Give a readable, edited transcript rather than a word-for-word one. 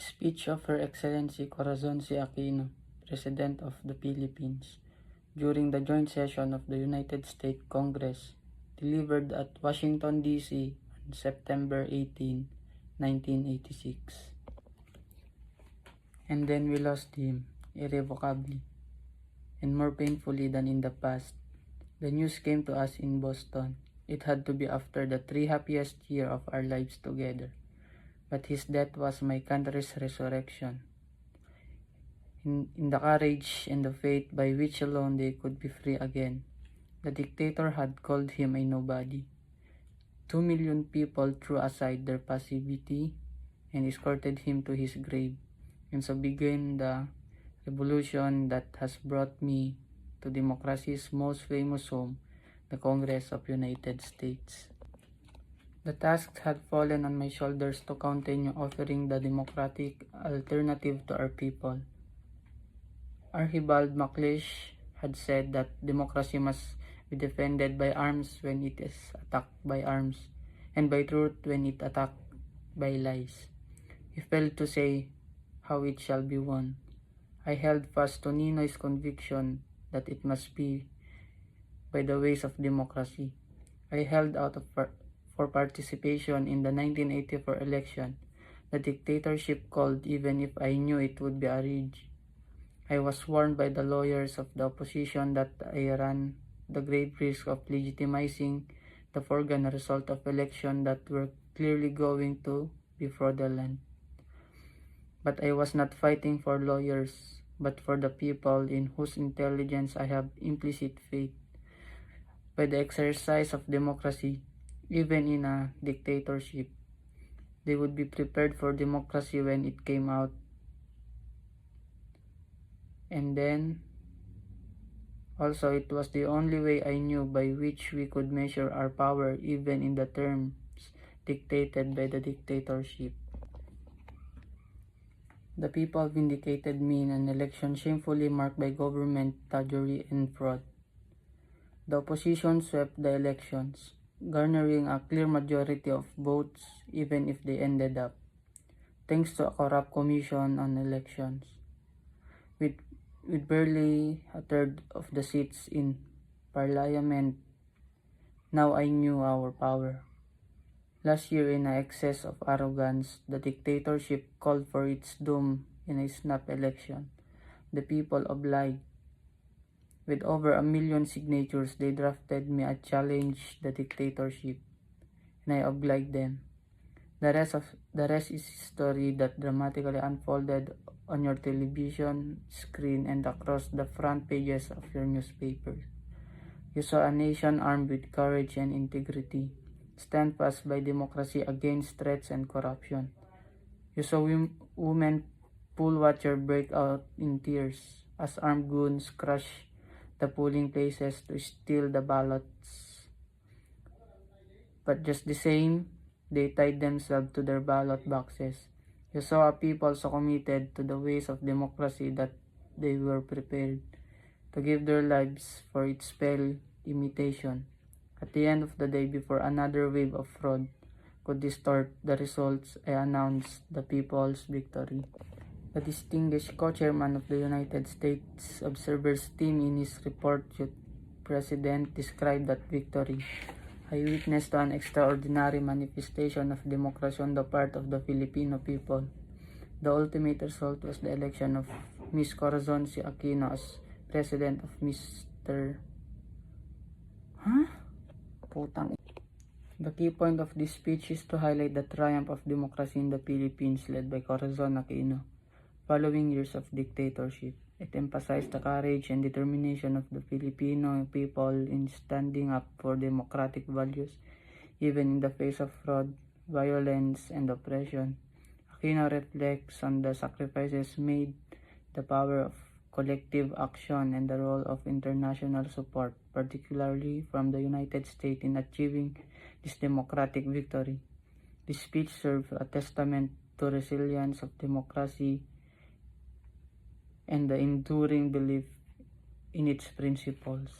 Speech of Her Excellency Corazon C. Aquino, President of the Philippines, during the joint session of the United States Congress, delivered at Washington, D.C. on September 18, 1986. And then we lost him, irrevocably, and more painfully than in the past. The news came to us in Boston. It had to be after the 3 happiest years of our lives together. But his death was my country's resurrection. In the courage and the faith by which alone they could be free again. The dictator had called him a nobody. 2 million people threw aside their passivity and escorted him to his grave. And so began the revolution that has brought me to democracy's most famous home, the Congress of United States. The task had fallen on my shoulders to continue offering the democratic alternative to our people. Archibald MacLeish had said that democracy must be defended by arms when it is attacked by arms, and by truth when it attacked by lies. He failed to say how it shall be won. I held fast to Ninoy's conviction that it must be by the ways of democracy. I held out for participation in the 1984 election. The dictatorship called even if I knew it would be a ridge. I was warned by the lawyers of the opposition that I ran the grave risk of legitimizing the foregone result of election that were clearly going to be fraudulent. But I was not fighting for lawyers, but for the people in whose intelligence I have implicit faith. By the exercise of democracy, even in a dictatorship, they would be prepared for democracy when it came out. And then, also it was the only way I knew by which we could measure our power even in the terms dictated by the dictatorship. The people vindicated me in an election shamefully marked by government thuggery and fraud. The opposition swept the elections, garnering a clear majority of votes even if they ended up, thanks to a corrupt commission on elections. With barely a third of the seats in parliament, now I knew our power. Last year, in an excess of arrogance, the dictatorship called for its doom in a snap election. The people obliged. With over 1 million signatures, they drafted me a challenge the dictatorship, and I obliged them. The rest is history that dramatically unfolded on your television screen and across the front pages of your newspapers. You saw a nation armed with courage and integrity, stand fast by democracy against threats and corruption. You saw women poll watcher break out in tears as armed goons crushed the polling places to steal the ballots. But just the same, they tied themselves to their ballot boxes. You saw a people so committed to the ways of democracy that they were prepared to give their lives for its pale imitation. At the end of the day, before another wave of fraud could distort the results, I announced the people's victory. The distinguished co-chairman of the United States Observer's Team in his report to President described that victory. I witnessed an extraordinary manifestation of democracy on the part of the Filipino people. The ultimate result was the election of Ms. Corazon C. Aquino as President of Mr. The key point of this speech is to highlight the triumph of democracy in the Philippines led by Corazon Aquino. Following years of dictatorship, it emphasized the courage and determination of the Filipino people in standing up for democratic values, even in the face of fraud, violence, and oppression. Aquino reflects on the sacrifices made, the power of collective action, and the role of international support, particularly from the United States in achieving this democratic victory. This speech serves a testament to resilience of democracy and the enduring belief in its principles.